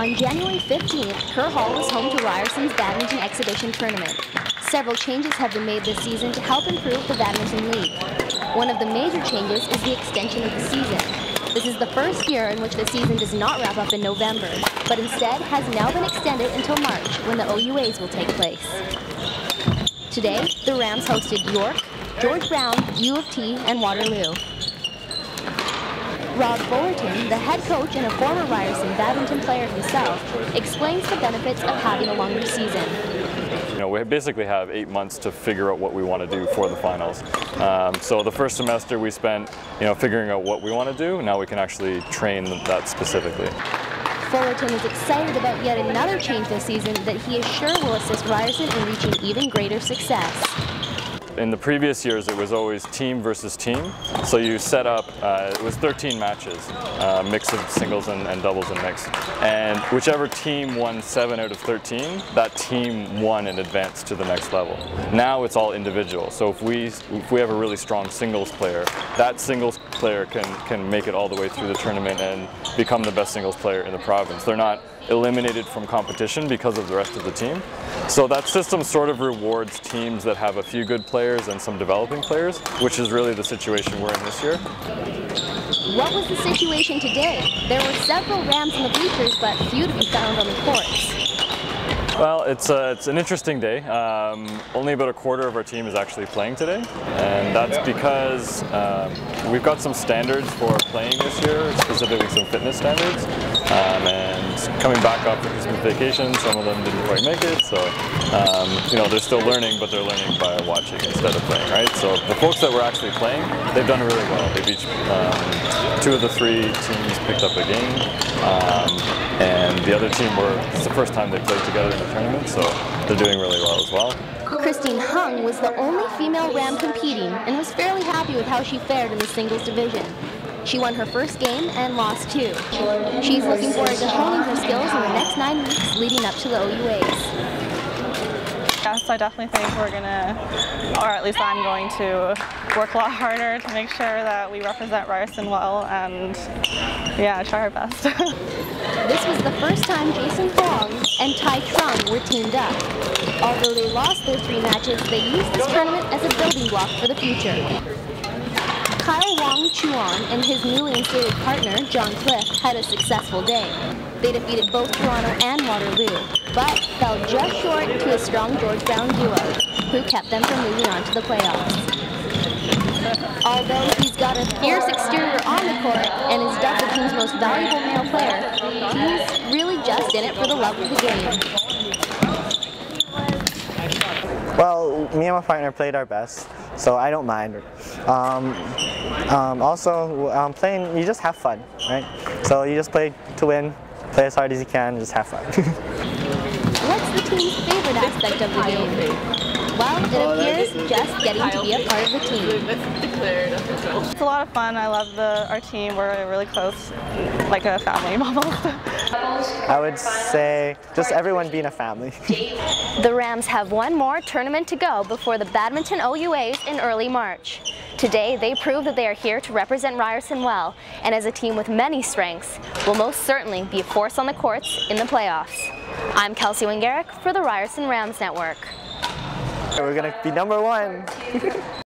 On January 15th, Kerr Hall was home to Ryerson's Badminton Exhibition Tournament. Several changes have been made this season to help improve the Badminton League. One of the major changes is the extension of the season. This is the first year in which the season does not wrap up in November, but instead has now been extended until March, when the OUAs will take place. Today, the Rams hosted York, George Brown, U of T, and Waterloo. Rob Fullerton, the head coach and a former Ryerson badminton player himself, explains the benefits of having a longer season. We basically have 8 months to figure out what we want to do for the finals. So the first semester we spent, figuring out what we want to do. Now we can actually train that specifically. Fullerton is excited about yet another change this season that he is sure will assist Ryerson in reaching even greater success. In the previous years, it was always team versus team. So you set up, it was 13 matches, mix of singles and doubles and mixed. And whichever team won 7 out of 13, that team won and advanced to the next level. Now it's all individual. So if we have a really strong singles player, that singles player can make it all the way through the tournament and become the best singles player in the province. They're not eliminated from competition because of the rest of the team. So that system sort of rewards teams that have a few good players and some developing players, which is really the situation we're in this year. What was the situation today? There were several Rams in the bleachers, but few to be found on the courts. Well, it's an interesting day. Only about a quarter of our team is actually playing today, and that's because we've got some standards for playing this year, specifically some fitness standards. And coming back after Christmas vacation, some of them didn't quite make it, so they're still learning, but they're learning by watching instead of playing, right? So the folks that were actually playing, they've done really well. They've each, 2 of the 3 teams picked up a game, and the other team it's the first time they played together in the tournament, so they're doing really well as well. Christine Hung was the only female Ram competing and was fairly happy with how she fared in the singles division. She won her first game and lost 2. She's looking forward to honing her skills in the next 9 weeks leading up to the OUAs. Yes, I definitely think we're going to, or at least I'm going to, work a lot harder to make sure that we represent Ryerson well and, try our best. This was the first time Jason Huang and Tai Trung were teamed up. Although they lost their 3 matches, they used this tournament as a building block for the future. Kyle Wong Chuan and his newly instated partner, John Cliff, had a successful day. They defeated both Toronto and Waterloo, but fell just short to a strong George Brown duo, who kept them from moving on to the playoffs. Although he's got a fierce exterior on the court and is dubbed the team's most valuable male player, he's really just in it for the love of the game. Well, me and my partner played our best, so I don't mind. Also, playing, you just have fun, right? So you just play to win, play as hard as you can, just have fun. What's the team's favorite aspect of the game? Well, it appears just getting to be a part of the team. It's a lot of fun. I love our team. We're really close, like a family almost. I would say just everyone being a family. The Rams have one more tournament to go before the Badminton OUAs in early March. Today, they prove that they are here to represent Ryerson well, and as a team with many strengths, will most certainly be a force on the courts in the playoffs. I'm Kelsey Wingerak for the Ryerson Rams Network. We're going to be #1.